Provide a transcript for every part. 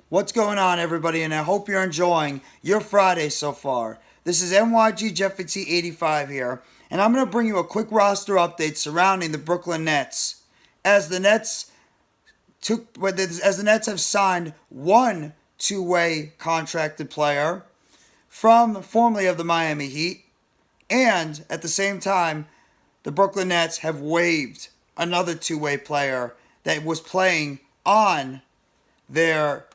What's going on, everybody? And I hope you're enjoying your Friday so far. This is NYG Jeffy T 85 here, and I'm going to bring you a quick roster update surrounding the Brooklyn Nets. As the Nets have signed one two-way contracted player from formerly of the Miami Heat, and at the same time, the Brooklyn Nets have waived another two-way player that was playing on their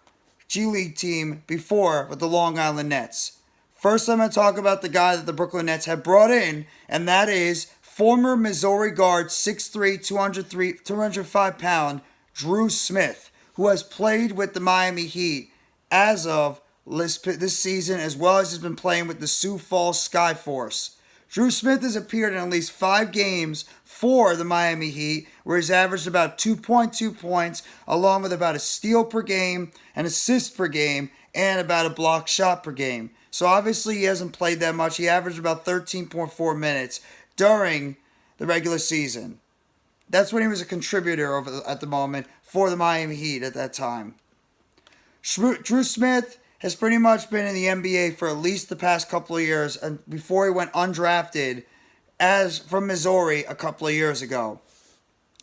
G-League team before with the Long Island Nets. First, I'm going to talk about the guy that the Brooklyn Nets have brought in, and that is former Missouri guard, 6'3", 205-pound Dru Smith, who has played with the Miami Heat as of this season, as well as has been playing with the Sioux Falls Skyforce. Dru Smith has appeared in at least 5 games for the Miami Heat, where he's averaged about 2.2 points, along with about a steal per game, an assist per game, and about a block shot per game. So obviously he hasn't played that much. He averaged about 13.4 minutes during the regular season. That's when he was a contributor at the moment for the Miami Heat at that time. Dru Smith has pretty much been in the NBA for at least the past couple of years, and before he went undrafted from Missouri a couple of years ago.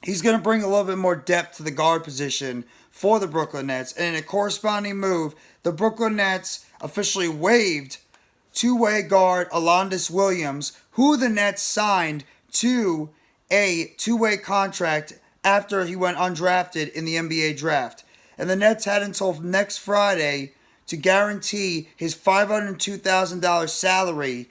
He's going to bring a little bit more depth to the guard position for the Brooklyn Nets, and in a corresponding move, the Brooklyn Nets officially waived two-way guard Alondes Williams, who the Nets signed to a two-way contract after he went undrafted in the NBA draft. And the Nets had until next Friday to guarantee his $502,000 salary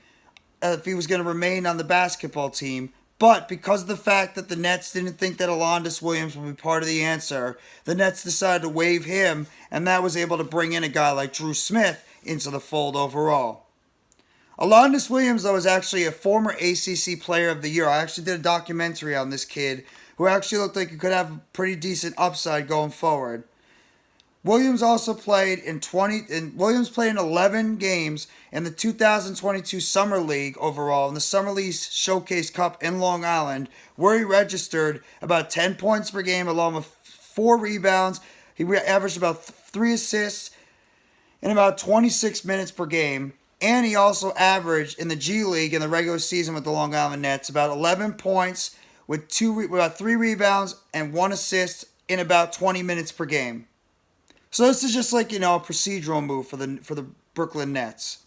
if he was going to remain on the basketball team. But because of the fact that the Nets didn't think that Alondes Williams would be part of the answer, the Nets decided to waive him, and that was able to bring in a guy like Dru Smith into the fold overall. Alondes Williams, though, is actually a former ACC Player of the Year. I actually did a documentary on this kid who actually looked like he could have a pretty decent upside going forward. Williams also played in 11 games in the 2022 Summer League overall, in the Summer League Showcase Cup in Long Island, where he registered about 10 points per game along with 4 rebounds. He averaged about 3 assists in about 26 minutes per game. And he also averaged in the G-League in the regular season with the Long Island Nets about 11 points with about 3 rebounds and 1 assist in about 20 minutes per game. So this is just like, a procedural move for the Brooklyn Nets.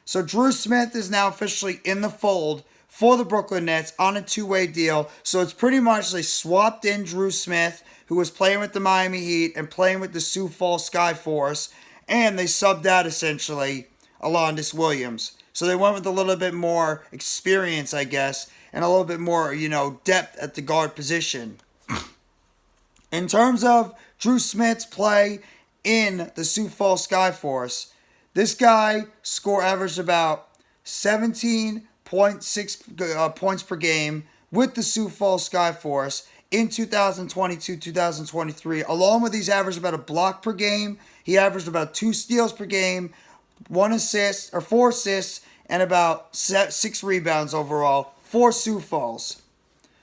So Dru Smith is now officially in the fold for the Brooklyn Nets on a two-way deal. So it's pretty much they swapped in Dru Smith, who was playing with the Miami Heat and playing with the Sioux Falls Skyforce, and they subbed out essentially Alondes Williams. So they went with a little bit more experience, I guess, and a little bit more, depth at the guard position. In terms of Dru Smith's play in the Sioux Falls Skyforce, this guy averaged about 17.6 points per game with the Sioux Falls Skyforce in 2022-2023. Along with these averaged about a block per game. He averaged about 2 steals per game, 4 assists, and about 6 rebounds overall for Sioux Falls.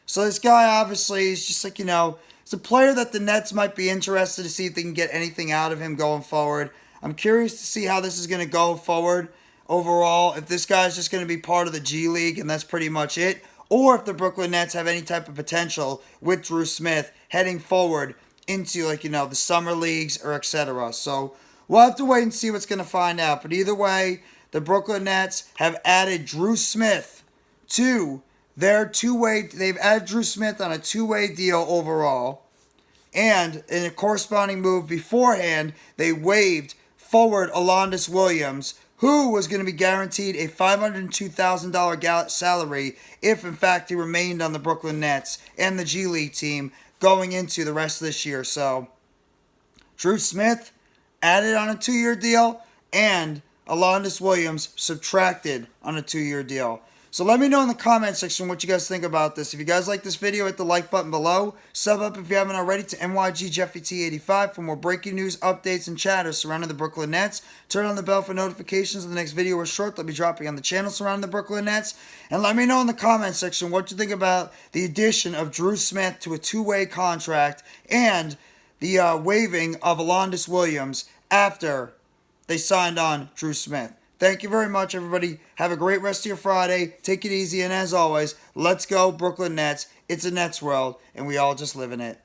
So this guy obviously is just like, it's a player that the Nets might be interested to see if they can get anything out of him going forward. I'm curious to see how this is going to go forward overall. If this guy's just going to be part of the G-League and that's pretty much it. Or if the Brooklyn Nets have any type of potential with Dru Smith heading forward into the summer leagues or etc. So we'll have to wait and see what's going to find out. But either way, the Brooklyn Nets have added Dru Smith to their two-way. They've added Dru Smith on a two-way deal overall. And in a corresponding move beforehand, they waived forward Alondes Williams, who was going to be guaranteed a $502,000 salary if, in fact, he remained on the Brooklyn Nets and the G-League team going into the rest of this year. So, Dru Smith added on a 2-year deal, and Alondes Williams subtracted on a 2-year deal. So let me know in the comment section what you guys think about this. If you guys like this video, hit the like button below. Sub up if you haven't already to NYG Jeffy T 85 for more breaking news, updates, and chatter surrounding the Brooklyn Nets. Turn on the bell for notifications of the next video or short that will be dropping on the channel surrounding the Brooklyn Nets. And let me know in the comment section what you think about the addition of Dru Smith to a two-way contract and the waiving of Alondes Williams after they signed on Dru Smith. Thank you very much, everybody. Have a great rest of your Friday. Take it easy, and as always, let's go Brooklyn Nets. It's a Nets world, and we all just live in it.